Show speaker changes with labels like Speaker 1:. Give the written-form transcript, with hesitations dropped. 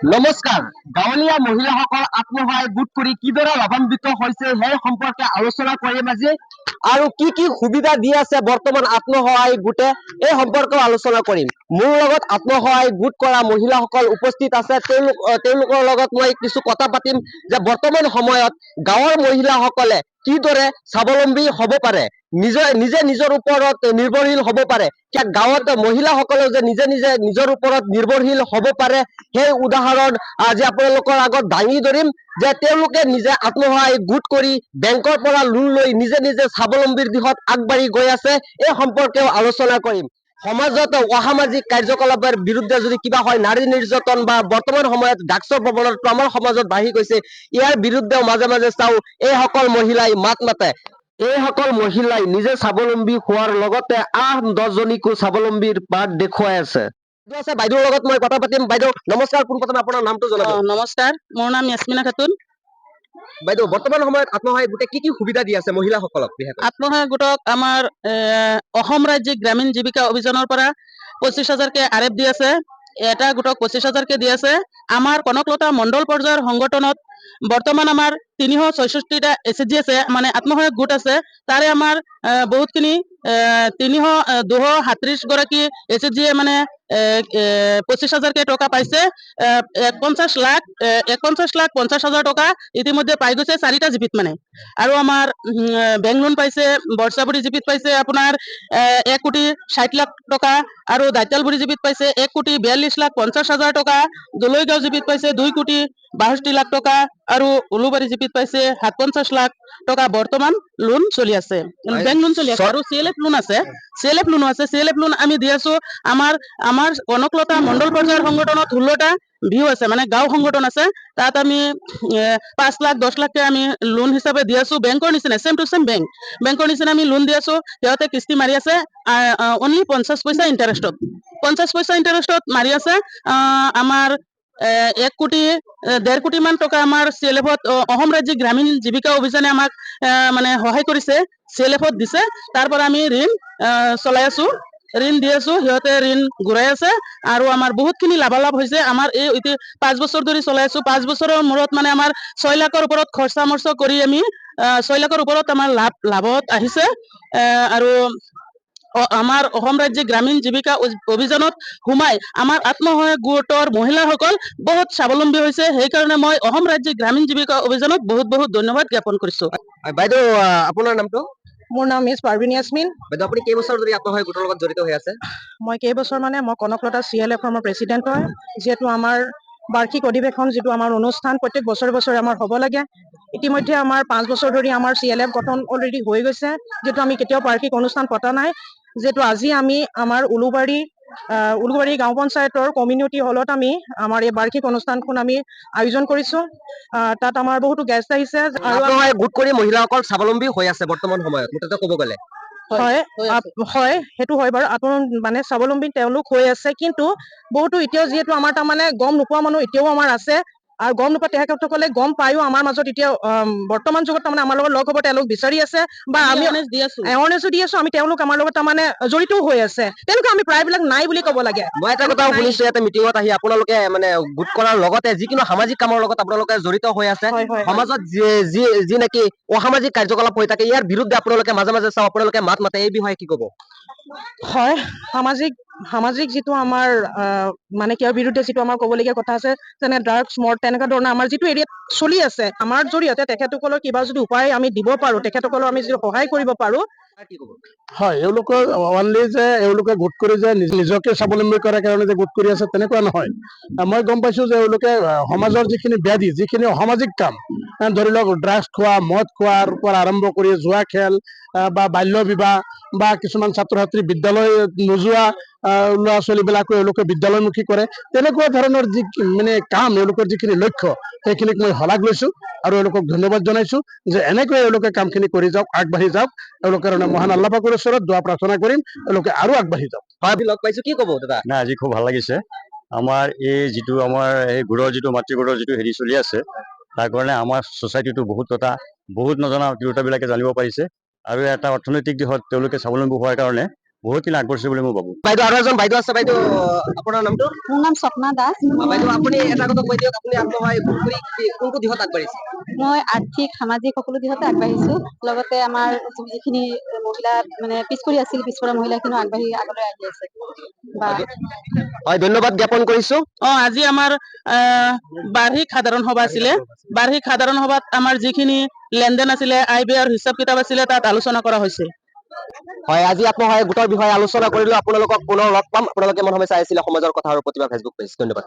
Speaker 1: নমস্কাৰ। গাঁৱলীয়া মহিলাসকল আত্মসহায়ক গোট কৰি কিদৰে লাভান্বিত হৈছে সেই সম্পৰ্কে আলোচনা কৰিম আজি। আৰু কি সুবিধা দি আছে বৰ্তমান আত্মসহায়ক গোটে এই সম্পৰ্কেও আলোচনা কৰিম। মোৰ লগত আত্মসহায়ক গোট কৰা মহিলাসকল উপস্থিত আছে। তেওঁলোকৰ লগত মই কিছু কথা পাতিম যে বৰ্তমান সময়ত গাঁৱৰ মহিলাসকলে কিদৰে স্বাৱলম্বী হ'ব পাৰে, নিজে নিজৰ ওপৰত নিৰ্ভৰশীল হ'ব পাৰে। গাঁৱত মহিলাসকলেও যে নিজে নিজৰ ওপৰত নিৰ্ভৰশীল হ'ব পাৰে সেই উদাহৰণ আজি আপোনালোকৰ আগত দাঙি ধৰিম যে তেওঁলোকে নিজে আত্মসহায়ক গোট কৰি বেংকৰ পৰা লোন লৈ নিজে স্বাৱলম্বীৰ দিশত আগবাঢ়ি গৈ আছে। এই সম্পৰ্কেও আলোচনা কৰিম। সমাজত অসামাজিক কাৰ্যকলাপৰ বিৰুদ্ধে যদি কিবা হয়, নাৰী নিৰ্যাতন বা বৰ্তমান সময়ত ড্ৰাগছৰ প্ৰৱণতাটো আমাৰ সমাজত বাঢ়ি গৈছে, ইয়াৰ বিৰুদ্ধেও মাজে চাওঁ এইসকল মহিলাই মাত মাতে। এইসকল মহিলাই নিজে স্বাৱলম্বী হোৱাৰ লগতে 8-10জনীকো স্বাৱলম্বীৰ বাট দেখুৱাই আছে। বাইদেউৰ লগত মই কথা পাতিম। বাইদেউ নমস্কাৰ, পোনপ্ৰথমে আপোনাৰ নামটো জনাব।
Speaker 2: নমস্কাৰ, মোৰ নাম ইয়াসমিনা খাতুন।
Speaker 1: বাইদেউ বৰ্তমান সময়ত আত্মসহায়ক গোটে কি সুবিধা দি আছে মহিলাসকলক?
Speaker 2: আত্মসহায়ক গোটক আমাৰ অসম ৰাজ্যিক গ্ৰামীণ জীৱিকা অভিযানৰ পৰা 25,000কে আৰএফ দি আছে। এটা গোটক 25,000কে দি আছে। আমাৰ কনকলতা মণ্ডল পৰ্যায়ৰ সংগঠনত বৰ্তমান আমাৰ 366টা এছএচজি আছে, মানে আত্মসহায়ক গোট আছে। তাৰে আমাৰ বহুতখিনি 237 গৰাকী এছএচজিয়ে মানে 25,000কে টকা পাইছে। 51,50,000 টকা ইতিমধ্যে পাই গৈছে 4টা জিপিত মানে। আৰু আমাৰ বেংক লোন পাইছে, বৰ্ষাবুৰী জিপিত পাইছে আপোনাৰ 1,60,00,000 টকা, আৰু দাইতালবুৰী জিপিত পাইছে 1,42,50,000 টকা, দলৈগাঁও জিপিত পাইছে 2,62,00,000 টকা, আৰু উলুবাৰী জিপিত পাইছে 57,00,000 টকা। বৰ্তমান লোন চলি আছে, বেংক লোন চলি আছে, আৰু CLF লোন আছে। CLF লোনো আছে। CLF লোন আমি দি আছো। আমাৰ কনকলতা মণ্ডল পৰ্যায়ৰ সংগঠনত 16টা ভিউ আছে, মানে গাঁও সংগঠন আছে। তাত আমি 5 লাখ 10 লাখকে আমি লোন হিচাপে দি আছো। বেংকৰ নিচিনা চেম টু চেম বেংকৰ নিচিনা আমি লোন দি আছো। সিহঁতে কিস্তি মাৰি আছে অনলি 50 পইচা ইণ্টাৰেষ্টত। 50 পইচা ইণ্টাৰেষ্টত মাৰি আছে। আমাৰ 1,1.5 কোটি মান টকা আমাৰ CLFত অসম ৰাজ্যিক গ্ৰামীণ জীৱিকা অভিযানে আমাক মানে সহায় কৰিছে, CLFত দিছে। তাৰ পৰা আমি ঋণ চলাই আছো, ঋণ দি আছো। সিহঁতে ঋণ ঘূৰাই আছে, আৰু আমাৰ বহুতখিনি লাভালাভ হৈছে। আমাৰ এই 5 বছৰ ধৰি চলাই আছো। 5 বছৰৰ মূৰত মানে আমাৰ 6 লাখৰ ওপৰত খৰচা মৰ্চ কৰি আমি 6 লাখৰ ওপৰত আমাৰ লাভত আহিছে। আৰু আমাৰ অসম ৰাজ্যিক গ্ৰামীণ জীৱিকা অভিযানত সোমাই আমাৰ আত্মসহায়ক গোটৰ মহিলাসকল বহুত স্বাৱলম্বী হৈছে। সেইকাৰণে মই অসম ৰাজ্যিক গ্ৰামীণ জীৱিকা অভিযানক বহুত ধন্যবাদ জ্ঞাপন কৰিছো।
Speaker 1: বাইদেউ আপোনাৰ নামটো?
Speaker 2: মোৰ নাম মিছ পাৰভিন ইয়াসমিন।
Speaker 1: বাইদেউ আপুনি কেইবছৰ ধৰি আত্মসহায়ক গোটৰ লগত জড়িত হৈ আছে?
Speaker 2: মই কেইবছৰ মানে মই কনকলতা CLFৰ মই প্ৰেচিডেণ্ট হয়। যিহেতু আমাৰ বাৰ্ষিক অধিৱেশন যিটো আমাৰ অনুষ্ঠান প্ৰত্যেক বছৰে আমাৰ হ'ব লাগে। ইতিমধ্যে আমাৰ 5 বছৰ ধৰি আমাৰ CLF গঠন অলৰেডি হৈ গৈছে। যিহেতু আমি কেতিয়াও বাৰ্ষিক অনুষ্ঠান পতা নাই। যিহেতু আজি আমি আমাৰ উলুবাৰী গাঁও পঞ্চায়তৰ কমিউনিটি হলত আমি আমাৰ এই বাৰ্ষিক অনুষ্ঠানখন আমি আয়োজন কৰিছো। তাত আমাৰ বহুতো গেষ্ট আহিছে। আৰু
Speaker 1: গোট কৰি মহিলাসকল স্বাৱলম্বী হৈ আছে বৰ্তমান সময়ত মুঠতে ক'ব গ'লে।
Speaker 2: হয়, সেইটো হয় বাৰু। মানে স্বাৱলম্বী তেওঁলোক হৈ আছে, কিন্তু বহুতো এতিয়াও যিহেতু আমাৰ তাৰমানে গম নোপোৱা মানুহ এতিয়াও আমাৰ আছে। আৰু গম নোপোৱা তেখেতসকলে গম পায়ো আমাৰ মাজত এতিয়া বৰ্তমান যুগত তাৰমানে আমাৰ লগত লগ হ'ব তেওঁলোক বিচাৰি আছে, বা আমি এৱাৰনেছো দি আছো। আমি তেওঁলোক আমাৰ লগত তাৰমানে জড়িতও হৈ আছে। তেওঁলোকে আমি প্ৰায়বিলাক নাই বুলি ক'ব লাগে।
Speaker 1: মই এটা কথাও শুনিছো, ইয়াতে মিটিঙত আহি আপোনালোকে মানে গোট কৰাৰ লগতে যিকোনো সামাজিক কামৰ লগত আপোনালোকে জড়িত হৈ আছে। সমাজত যি নেকি অসামাজিক কাৰ্যকলাপ হৈ থাকে, ইয়াৰ বিৰুদ্ধে আপোনালোকে মাজে চাওঁ আপোনালোকে মাত মাতে। এই বিষয়ে কি ক'ব?
Speaker 2: হয়, সামাজিক যিটো আমাৰ মানে কিয় বিৰুদ্ধে যিটো আমাৰ ক'বলগীয়া কথা আছে, যেনে ড্ৰাগছ মদ তেনেকুৱা ধৰণৰ আমাৰ যিটো এৰিয়াত চলি আছে, আমাৰ জৰিয়তে তেখেতসকলৰ কিবা যদি উপায় আমি দিব পাৰো, তেখেতসকলক আমি যদি সহায় কৰিব পাৰো।
Speaker 3: হয়, এওঁলোকৰ অনলি যে এওঁলোকে গোট কৰি যে নিজকে স্বাৱলম্বী কৰাৰ কাৰণে যে গোট কৰি আছে তেনেকুৱা নহয়। মই গম পাইছো যে এওঁলোকে সমাজৰ যিখিনি ব্যাধি, যিখিনি অসামাজিক কাম, ধৰি লওক ড্ৰাগছ খোৱা, মদ খোৱাৰ পৰা আৰম্ভ কৰি জুৱা খেল বা বাল্য বিবাহ, বা কিছুমান ছাত্ৰ ছাত্ৰী বিদ্যালয় নোযোৱা ল'ৰা ছোৱালীবিলাকো এওঁলোকে বিদ্যালয়মুখী কৰে। তেনেকুৱা ধৰণৰ যি মানে কাম, এওঁলোকৰ যিখিনি লক্ষ্য, সেইখিনিক মই শলাগ লৈছো আৰু এওঁলোকক ধন্যবাদ জনাইছো যে এনেকৈ এওঁলোকে কামখিনি কৰি যাওক, আগবাঢ়ি যাওক। এওঁলোকৰ মহান আল্লাহ পাকৰ ওচৰত দোৱা প্ৰাৰ্থনা কৰিম এওঁলোকে আৰু আগবাঢ়ি যাওক।
Speaker 1: হয়, লগ পাইছো। কি ক'ব দাদা?
Speaker 4: নাই, আজি খুব ভাল লাগিছে। আমাৰ এই যিটো আমাৰ এই গোটৰ যিটো মাতৃগোটৰ যিটো হেৰি চলি আছে, তাৰ কাৰণে আমাৰ ছ'চাইটিটো বহুত নজনা তিৰোতাবিলাকে জানিব পাৰিছে। আৰু এটা অৰ্থনৈতিক দিশত তেওঁলোকে স্বাৱলম্বী হোৱাৰ কাৰণে বহুতখিনি আগবাঢ়িছে বুলি মই ভাবোঁ।
Speaker 1: বাইদেউ আৰু এজন বাইদেউ আছে, বাইদেউ আপোনাৰ নামটো?
Speaker 5: মোৰ নাম স্বপ্না দাস।
Speaker 1: বাইদেউ আপুনি এটা কথা কৈ দিয়ক, আপুনি আত্মসহায়ক গোট কৰি কোনটো দিশত আগবাঢ়িছে?
Speaker 5: মই আৰ্থিক সামাজিক সকলো দিশতে আগবাঢ়িছো। লগতে আমাৰ যিখিনি মহিলা মানে পিছ পৰি আছিল, পিছপৰা মহিলাখিনিও আগবাঢ়ি আগলৈ আহি আছে। বা
Speaker 1: হয়, ধন্যবাদ জ্ঞাপন কৰিছো।
Speaker 2: আজি আমাৰ বাৰ্ষিক সাধাৰণ সভা আছিলে। বাৰ্ষিক সাধাৰণ সভাত আমাৰ যিখিনি লেনদেন আছিলে, আয় ব্যয়ৰ হিচাপ কিতাপ আছিলে, তাত আলোচনা কৰা হৈছে।
Speaker 1: হয়, আজি আত্মসহায়ক গোটৰ বিষয়ে আলোচনা কৰিলো। আপোনালোকক পুনৰ লগ পাম। আপোনালোকে মনে চাই আছিলে সমাজৰ কথা আৰু প্ৰতিভা ফেচবুক পেজ। ধন্যবাদ।